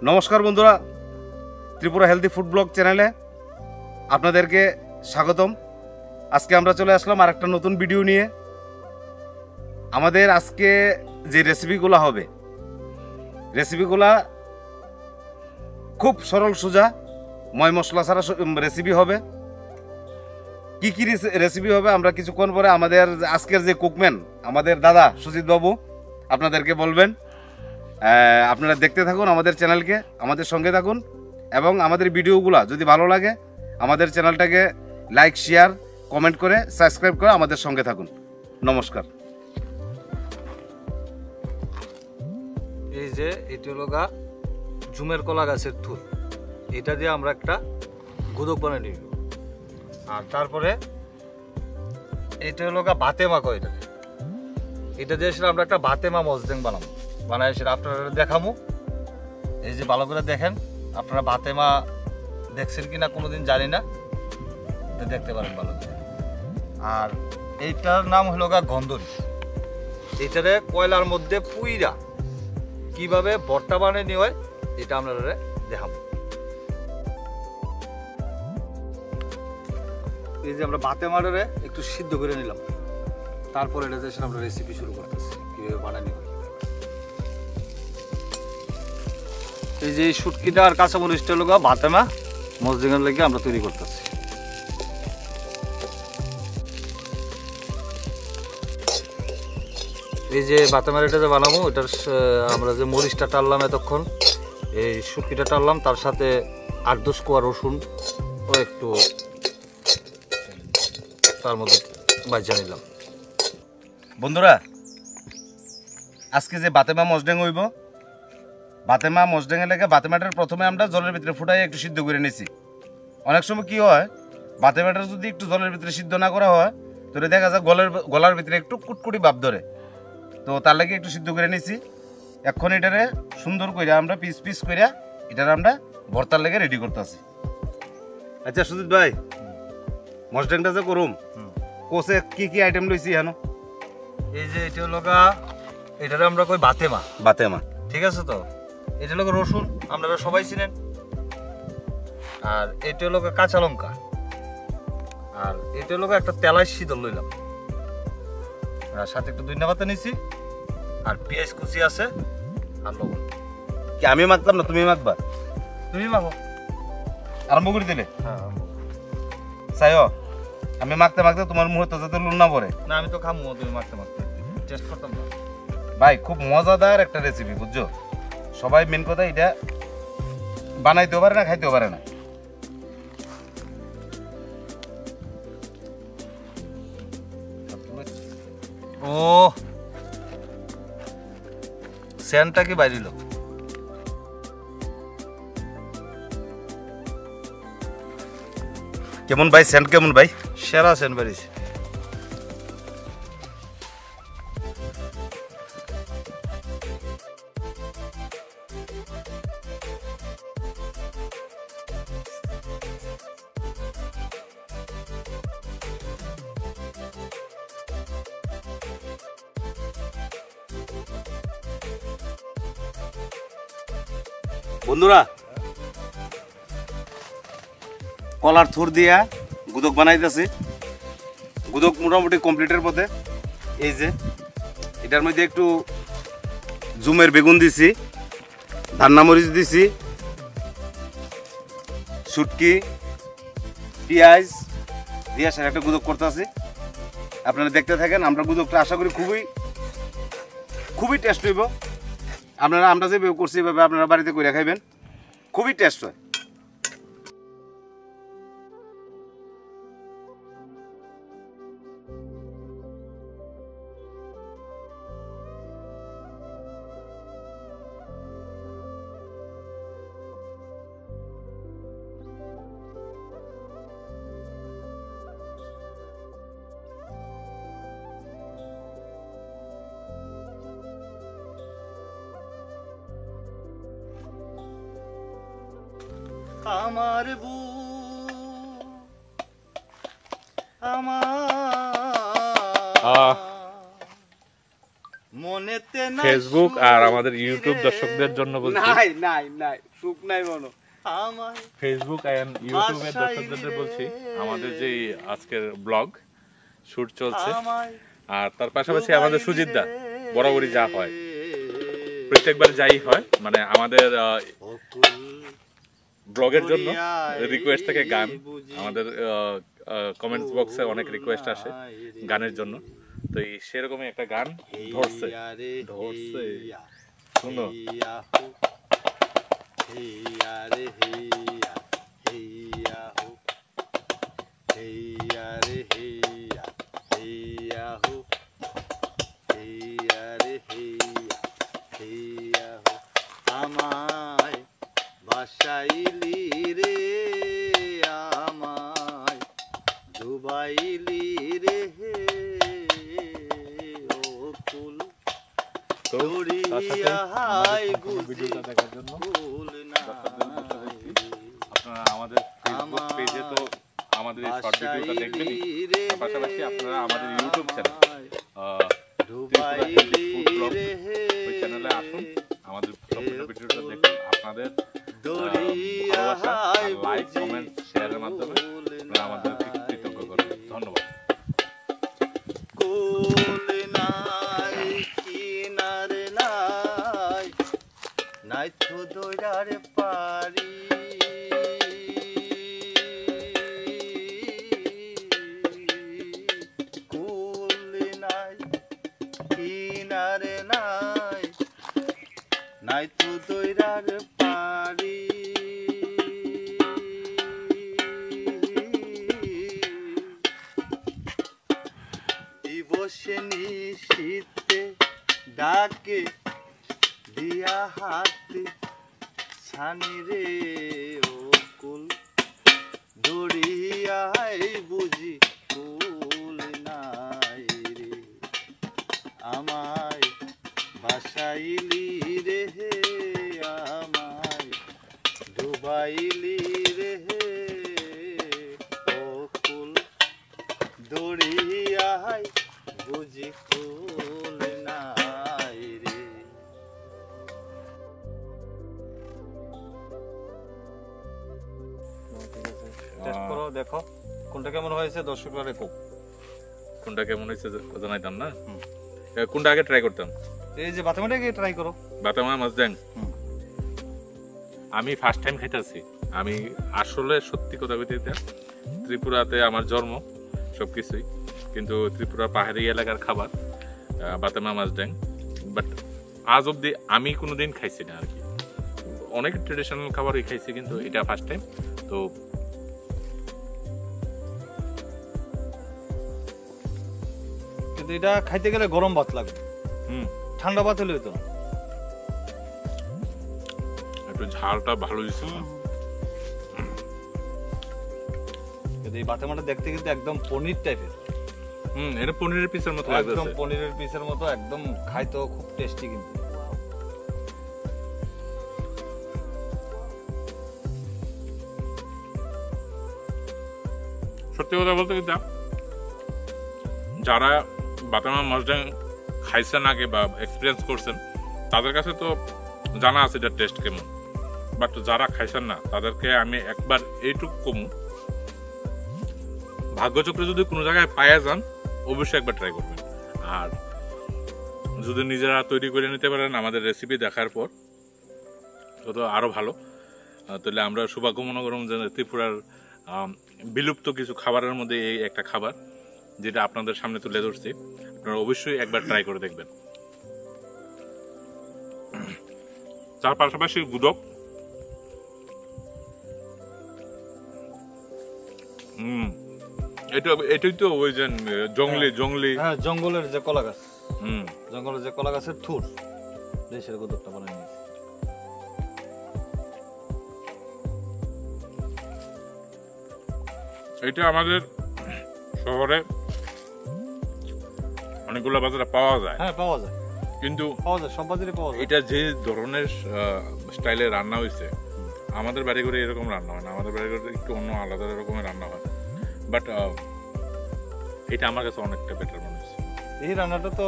নমস্কার বন্ধুরা, Tripura healthy food blog চ্যানেলে আপনাদেরকে স্বাগতম। আজকে আমরা চলে আসলাম আর একটা নতুন ভিডিও নিয়ে। আমাদের আজকে যে রেসিপিগুলো হবে, রেসিপিগুলা খুব সরল সোজা, ময় মশলা ছাড়া রেসিপি হবে। কি কি রেসিপি হবে আমরা কিছুক্ষণ পরে আমাদের আজকের যে কুকম্যান আমাদের দাদা সুজিত বাবু আপনাদেরকে বলবেন। আপনারা দেখতে থাকুন আমাদের চ্যানেলকে, আমাদের সঙ্গে থাকুন এবং আমাদের ভিডিওগুলো যদি ভালো লাগে আমাদের চ্যানেলটাকে লাইক, শেয়ার, কমেন্ট করে সাবস্ক্রাইব করে আমাদের সঙ্গে থাকুন। নমস্কার। এই যে এটি হলো ঝুমের কলা গাছের থুল, এটা দিয়ে আমরা একটা গুদক বানিয়ে নিব। আর তারপরে এটা হলো ভাতেমা কয়, এটা দিয়ে সেটা আমরা একটা ভাতেমা মজদেং বানাবো, বানাই সেটা আপনারা দেখামো। এই যে ভালো করে দেখেন, আপনারা ভাতেমা দেখছেন কিনা কোনোদিন জানি না, দেখতে পারেন ভালো করে। আর এইটার নাম হলো গন্ধরি। এইটারে কয়লার মধ্যে পুইরা কিভাবে ভর্তা বানিয়ে নিয়ে হয় এটা আপনারা দেখাবো। এই যে আমরা ভাতেমাটারে একটু সিদ্ধ করে নিলাম, তারপরে এটা দিয়ে আমরা রেসিপি শুরু করতেছি কিভাবে বানানি হয়। এই যে শুটকিটা আর কাঁচামরিচটা হলো ভাতেমা মজদিঙের লেগে আমরা তৈরি করতেছি। এই যে ভাতেমার এটা যে বানাবো, এটার আমরা যে মরিচটা টানলাম এতক্ষণ, এই শুটকিটা টানলাম, তার সাথে 8-10 কোয়া রসুন ও একটু তার মধ্যে বাজা নিলাম। বন্ধুরা, আজকে যে বাতেমা মজডেং হইব, বাতেমা মজডেঙে লেগে বাতেমাটার প্রথমে আমরা জলের ভিতরে ফুটাই একটু সিদ্ধ করে নিছি। অনেক সময় কি হয়, বাতেমাটার যদি একটু জলের ভিতরে সিদ্ধ না করা হয় তাহলে দেখা যায় গলার ভিতরে একটু কুটকুটি ভাব ধরে, তো তার লাগে একটু সিদ্ধ করে নিছি। এখন এটারে সুন্দর করে আমরা পিস পিস করে এটার আমরা ভর্তার লেগে রেডি করতেছি। আচ্ছা সুজিত ভাই, মজডেংটা যে করুম কোসে কি কি আইটেম লইছি হেন? এই যে এটা হলো এটারে আমরা কই বাতেমা, বাতেমা, ঠিক আছে? তো এটা হলো রসুন, আপনারা সবাই চিনেন। আর এটা হলো কাঁচা লঙ্কা, আর এটা হলো একটা তেলাই শীতল লইলাম, আর সাথে একটু ধনিয়া পাতা নিছি, আর পেঁয়াজ কুচি আছে, আর লবণ। কি আমি মাখতাম না, তুমি মাখবা? তুমি মাখো। আরম্ভ করে দিলে? হ্যাঁ চাইও আমি মাখতে মাখতে তোমার মুহূর্তে যাতে লুন না পড়ে। না, আমি তো খামো, তুমি মাখতে মাখতে টেস্ট করতাম না। ভাই খুব মজাদার একটা রেসিপি, বুঝছো? সবাই মেন কথা এটা বানাইতেও পারে না, খাইতেও পারে না। ও সেন্টটা কি বাইরিল? কেমন ভাই সেন্ট, কেমন ভাই? সেরা সেন্ট বেরিয়েছে। বন্ধুরা, কলার থুর দিয়া গুদক বানাইতেছি। গুদক মোটামুটি কমপ্লিটের পথে। এই যে এটার মধ্যে একটু জুমের বেগুন দিছি, ধান্না মরিচ দিছি, শুটকি, পেঁয়াজ দিয়ে সেটা একটা গুদক করতেছি। আপনারা দেখতে থাকেন। আমরা গুদকটা আশা করি খুবই টেস্ট হইব। আমরা যেভাবে করছি এভাবে আপনারা বাড়িতে করে খাইবেন, খুবই টেস্ট হয়। আমার বউ আমার মনেতে না ফেসবুক আর আমাদের ইউটিউব দর্শকদের জন্য বলছি, নাই নাই নাই সুখ নাই মনো। আমায় ফেসবুক এন্ড ইউটিউবের দর্শকদের বলছি, আমাদের যে আজকের ব্লগ শুট চলছে, আমায় আর তার পাশাপাশি আমাদের সুজিত দা বরাবরই যা হয়, প্রত্যেকবার যাই হয়, মানে আমাদের ব্লগের জন্য রিকোয়েস্ট থেকে গান, আমাদের কমেন্টস বক্সে অনেক রিকোয়েস্ট আসে গানের জন্য, তো এই সেরকমই একটা গান ধরছে ধরছে শুনো। আমায় বাসাইলি রে, আমায় ডুবাইলি রে, ও কুল তো তার সাথে আমাদের ভিডিওটা দেখার জন্য আপনারা আমাদের ফেসবুক পেজে তো আমাদের এই শর্ট ভিডিওটা দেখবেনই, তার পাশাপাশি আপনারা আমাদের YouTube channel Tripura healthy food blog ওই চ্যানেলে আসুন, আমাদের সম্পূর্ণ ভিডিওটা দেখুন। আপনাদের ভালোবাসা আর লাইক কমেন্ট শেয়ারের মাধ্যমে আপনারা আমাদেরকে কৃতজ্ঞ করবেন। ধন্যবাদ। কুল নাই কিনারে নাই, নাই তো দৈরার পারি, কুল নাই কিনারে নাই, নাই তো দৈরার পারি, বসে নিশীতে ডাকে দিয়া হাতে ছানি রে, ও কুল দড়িয়াই বুঝি কুল নাই রে, আমায় বাসাইলি রে, আমায় ডুবাইলি রে, ও কুল দড়িয়াই বুঝি কুল নাই রে। টেস্ট করো, দেখো কোনটা কেমন হয়েছে, দর্শকরা রেখো কোনটা কেমন হয়েছে জানাইতাম না, কোনটা আগে ট্রাই করতাম। এই যে বাতামাটাকে ট্রাই করো, বাতামা মাছদাং আমি ফার্স্ট টাইম খাইতেছি। আমি আসলে সত্যি কথা বলতে ত্রিপুরাতে আমার জন্ম সবকিছুই, কিন্তু ত্রিপুরা পাহাড়ি এলাকার খাবার বাতামা মাছদাং, বাট আজ অব্দি আমি কোনোদিন খাইছি না আর কি। অনেক ট্রেডিশনাল খাবারই খাইছি, কিন্তু এটা ফার্স্ট টাইম। তো কিন্তু এটা খাইতে গেলে গরম ভাত লাগবে, ঠান্ডা ভাত হলে হতো না। একটু ঝালটা ভালো দিচ্ছে না, কিন্তু এই বাতামাটা দেখতে কিন্তু একদম পনির টাইপের, এটা পনিরের পিসের মতো লাগছে, একদম পনিরের পিসের মতো, একদম খাইতেও খুব টেস্টি। কিন্তু সত্যি কথা বলতে কিন্তু যারা বাতামা মাছডাং খাইছেন আগে বা এক্সপিরিয়েন্স করছেন, তাদের কাছে তো জানা আছে এটার টেস্ট কেমন, বাট যারা খাইছেন না তাদেরকে আমি একবার এইটুকু কমু, ভাগ্যচক্রে যদি কোনো জায়গায় পাওয়া যান অবশ্যই একবার ট্রাই করবেন। আর যদি নিজেরা তৈরি করে নিতে পারেন আমাদের রেসিপি দেখার পর তত আরও ভালো। তাহলে আমরা সৌভাগ্য মনে করুন যে ত্রিপুরার বিলুপ্ত কিছু খাবারের মধ্যে এই একটা খাবার, যেটা আপনাদের সামনে তুলে ধরছি, আপনারা অবশ্যই একবার ট্রাই করে দেখবেন। তার পাশাপাশি গুদক, এটাই তো ওই যে জঙ্গলি হ্যাঁ, জঙ্গলের যে কলা গাছ, জঙ্গলের যে কলা গাছের থুর, দেশের গুদকটা বানিয়ে নিয়েছে। এটা আমাদের শহরে অনেকগুলো বাজারে পাওয়া যায়। হ্যাঁ, পাওয়া যায়, কিন্তু পাওয়া যায়, সব বাজারে পাওয়া যায়। এটা যে ধরনের স্টাইলে রান্না হয়েছে, আমাদের বাড়ি ঘরে এরকম রান্না হয় না, আমাদের বাড়ি ঘরে একটু অন্য আলাদা রকমের রান্না হয়, বাট এটা আমার কাছে অনেকটা বেটার মনে হচ্ছে। এই রান্নাটা তো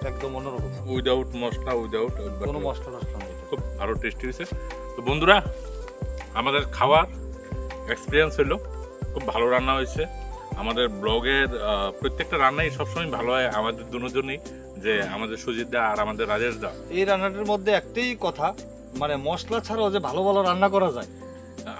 একদম অন্যরকম, উইদাউট মশলা, উইদাউট কোনো মশলা টশলা নেই। খুব আরো টেস্টি হয়েছে। তো বন্ধুরা, আমাদের খাওয়ার এক্সপিরিয়েন্স হলো খুব ভালো রান্না হয়েছে। আমাদের ব্লগের প্রত্যেকটা রান্নাই সবসময় ভালো হয় আমাদের দুজনই, যে আমাদের সুজিত দা আর আমাদের রাজেশ দা। এই রান্নাটার মধ্যে একটাই কথা, মানে মশলা ছাড়াও যে ভালো ভালো রান্না করা যায়।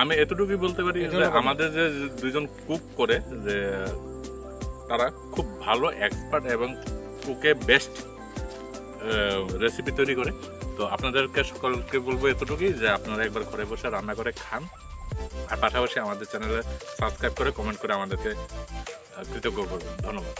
আমি এতটুকুই বলতে পারি যে আমাদের যে দুজন কুক করে, যে তারা খুব ভালো এক্সপার্ট এবং কুকে বেস্ট রেসিপি তৈরি করে। তো আপনাদেরকে সকলকে বলবো এতটুকুই, যে আপনারা একবার ঘরে বসে রান্না করে খান, আর পাশাপাশি আমাদের চ্যানেলে সাবস্ক্রাইব করে কমেন্ট করে আমাদেরকে কৃতজ্ঞ করবেন। ধন্যবাদ।